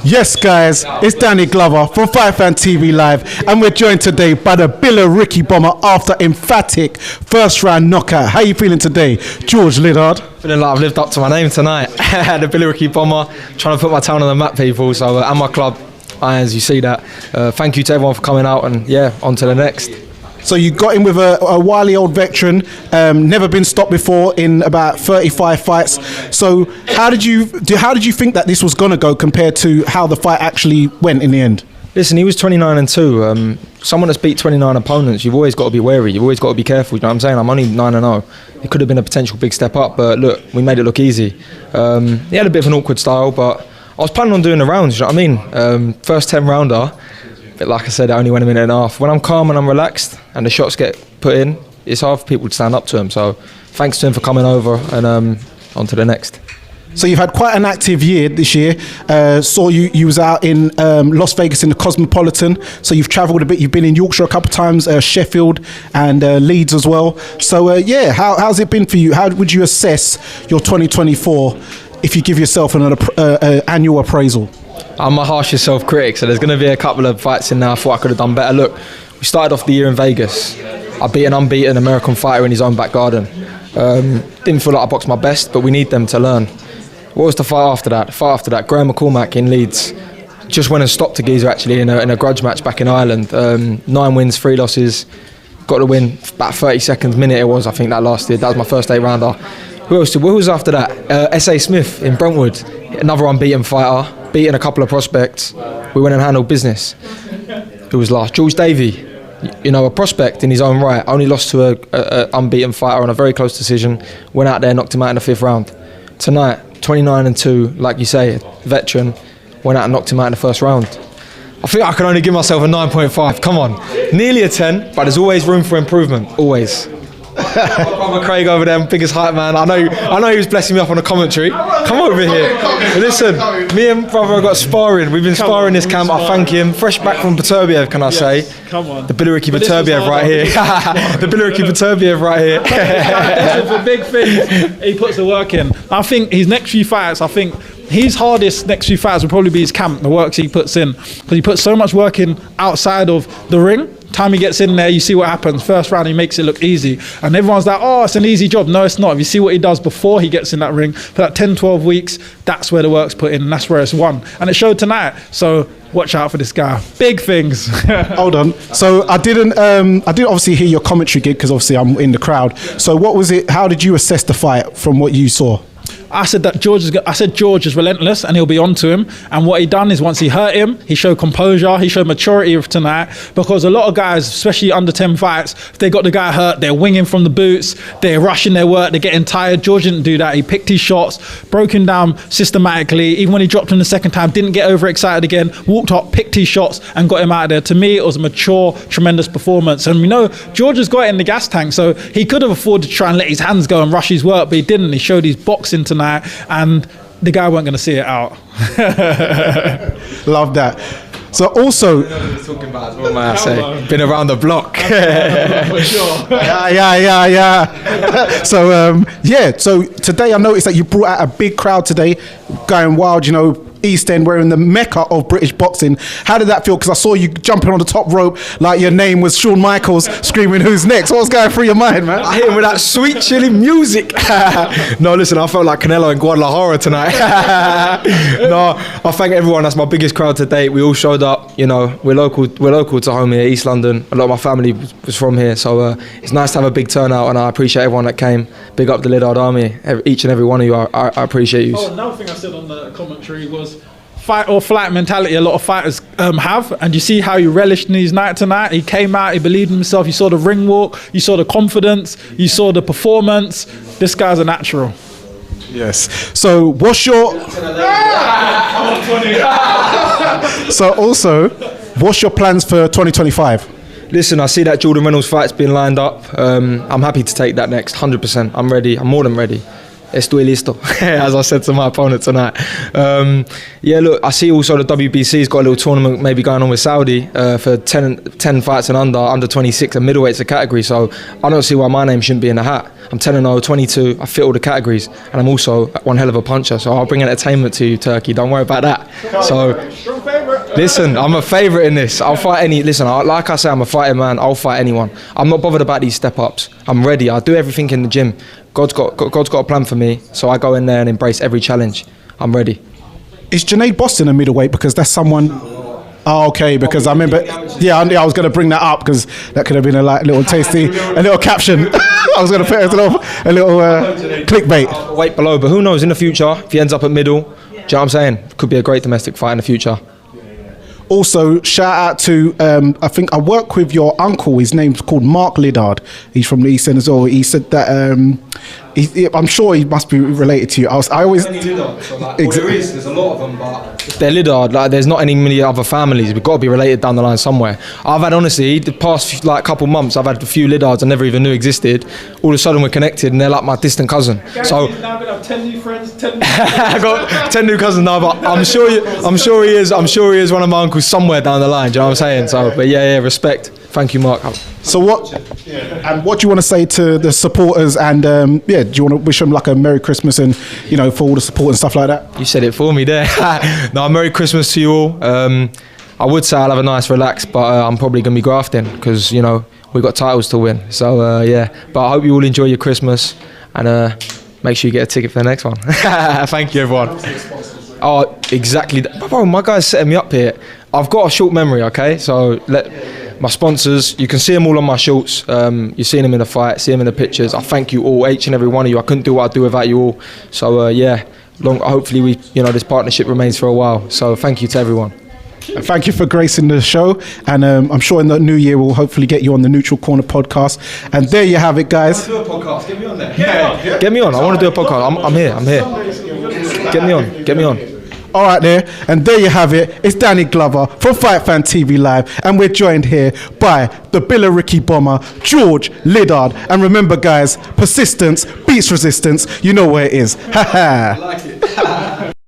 Yes, guys, it's Danny Glover from Fight Fan TV Live, and we're joined today by the Billericay Bomber after emphatic first round knockout. How are you feeling today, George Liddard? Feeling like I've lived up to my name tonight. The Billericay Bomber, trying to put my town on the map, people. So, and my club, Irons, you see that. Thank you to everyone for coming out, and yeah, on to the next. So you got in with a wily old veteran, never been stopped before in about 35 fights. So how did you think that this was gonna go compared to how the fight actually went in the end? Listen, he was 29-2. Someone that's beat 29 opponents, you've always got to be wary. You've always got to be careful. You know what I'm saying? I'm only 9-0. It could have been a potential big step up, but look, we made it look easy. He had a bit of an awkward style, but I was planning on doing the rounds. You know what I mean? First 10 rounder. But like I said, it only went a minute and a half. When I'm calm and I'm relaxed and the shots get put in, it's hard for people to stand up to him. So thanks to him for coming over, and on to the next. So you've had quite an active year this year. Saw you was out in Las Vegas in the Cosmopolitan. So you've travelled a bit. You've been in Yorkshire a couple of times, Sheffield and Leeds as well. So yeah, how's it been for you? How would you assess your 2024 if you give yourself an annual appraisal? I'm my harshest self-critic, so there's going to be a couple of fights in there I thought I could have done better. Look, we started off the year in Vegas. I beat an unbeaten American fighter in his own back garden. Didn't feel like I boxed my best, but we need them to learn. What was the fight after that? The fight after that, Graham McCormack in Leeds. Just went and stopped a geezer actually in a grudge match back in Ireland. 9 wins, 3 losses. Got the win, about 30 seconds, minute it was, I think that lasted. That was my first 8 rounder. Who was after that? S.A. Smith in Brentwood, another unbeaten fighter. Beating a couple of prospects, we went and handled business. Who was last? George Davey, you know, a prospect in his own right, only lost to a unbeaten fighter on a very close decision, went out there, knocked him out in the 5th round. Tonight, 29-2, like you say, veteran, went out and knocked him out in the 1st round. I think I can only give myself a 9.5, come on. Nearly a 10, but there's always room for improvement, always. My brother Craig over there, biggest hype man. I know he was blessing me up on the commentary. Come over here. Listen, me and brother got sparring. We've been sparring this camp. I thank him. Fresh back from Beterbiev, can I say? Come on. The Billericay Beterbiev right here. The Billericay Beterbiev right here. For big things, he puts the work in. I think his next few fights, his hardest next few fights will probably be his camp, the work he puts in. Because he puts so much work in outside of the ring. Time he gets in there, you see what happens. First round, he makes it look easy. And everyone's like, oh, it's an easy job. No, it's not. If you see what he does before he gets in that ring, for that 10, 12 weeks, that's where the work's put in, and that's where it's won. And it showed tonight. So watch out for this guy. Big things. Hold on. So I didn't obviously hear your commentary gig because obviously I'm in the crowd. So what was it? How did you assess the fight from what you saw? I said George is relentless and he'll be on to him. And what he done is once he hurt him, he showed composure, he showed maturity tonight. Because a lot of guys, especially under 10 fights, if they got the guy hurt, they're winging from the boots, they're rushing their work, they're getting tired. George didn't do that. He picked his shots, broke him down systematically. Even when he dropped him the second time, didn't get overexcited again, walked up, picked his shots and got him out of there. To me, it was a mature, tremendous performance. And we know George has got it in the gas tank, so he could have afforded to try and let his hands go and rush his work, but he didn't. He showed his boxing tonight. And the guy weren't going to see it out. Love that. So also, talking about what might I say? Been around the block. For sure. Yeah. So today I noticed that you brought out a big crowd today, going wild. You know, East End, we're in the mecca of British boxing. How did that feel? Because I saw you jumping on the top rope like your name was Shawn Michaels, screaming, "Who's next?" What was going through your mind, man? I hit him with that sweet, chilling music. No, listen, I felt like Canelo in Guadalajara tonight. No, I thank everyone. That's my biggest crowd to date. We all showed up. You know, we're local to home here, East London. A lot of my family was from here, so it's nice to have a big turnout, and I appreciate everyone that came. Big up the Liddard Army, each and every one of you. I appreciate you. Oh, another thing I said on the commentary was fight or flight mentality a lot of fighters have, and you see how he relished in his night tonight. He came out, he believed in himself, you saw the ring walk, you saw the confidence, you saw the performance. This guy's a natural. Yes. So what's your what's your plans for 2025? Listen, I see that Jordan Reynolds fight's been lined up. I'm happy to take that next, 100%. I'm ready, I'm more than ready. estoy listo, as I said to my opponent tonight. Yeah, look, I see also the WBC's got a little tournament maybe going on with Saudi for 10 fights and under 26, and middleweight's a category, so I don't see why my name shouldn't be in the hat. I'm 10-0, 22, I fit all the categories, and I'm also one hell of a puncher, so I'll bring entertainment to you, Turkey, don't worry about that. So, listen, I'm a favourite in this. I'll fight like I say, I'm a fighting man, I'll fight anyone. I'm not bothered about these step-ups. I'm ready, I do everything in the gym. God's got a plan for me, so I go in there and embrace every challenge. I'm ready. Is Junaid Boston a middleweight? Because that's someone... Oh, okay, because I remember... Yeah, I was going to bring that up because that could have been a little tasty, a little caption. I was going to put a little clickbait. Weight below, but who knows, in the future, if he ends up at middle, do you know what I'm saying? Could be a great domestic fight in the future. Also, shout out to, I think I work with your uncle. His name's called Mark Liddard. He's from the East End as well. He said that, I'm sure he must be related to you. I always... There's a lot of them, but they're Liddard. Like, there's not any many other families. We've got to be related down the line somewhere. I've had, honestly, the past couple months, I've had a few Liddards I never even knew existed. All of a sudden we're connected and they're like my distant cousin. So now I'm gonna have 10 new friends, 10 new I got 10 new cousins now, but I'm sure he is one of my uncles somewhere down the line. Do you know what I'm saying? So, but yeah, respect. Thank you, Mark. So what do you want to say to the supporters? And do you want to wish them like a Merry Christmas and for all the support and stuff like that? You said it for me there. No, Merry Christmas to you all. I would say I'll have a nice relax, but I'm probably gonna be grafting because we've got titles to win. So yeah, but I hope you all enjoy your Christmas and make sure you get a ticket for the next one. Thank you, everyone. Oh, exactly. Bro, my guy's setting me up here. I've got a short memory, okay? So my sponsors, you can see them all on my shorts. You've seen them in the fight, see them in the pictures. I thank you all, each and every one of you. I couldn't do what I do without you all. So yeah, hopefully this partnership remains for a while. So thank you to everyone. And thank you for gracing the show, and I'm sure in the new year we'll hopefully get you on the Neutral Corner podcast. And there you have it, guys. Do a podcast. Get me on there. Yeah. Get me on. I want to do a podcast. I'm here. Get me on. All right, there. And there you have it. It's Danny Glover from Fight Fan TV Live, and we're joined here by the Billericay bomber, George Liddard. And remember, guys, persistence beats resistance. You know where it is. Ha ha.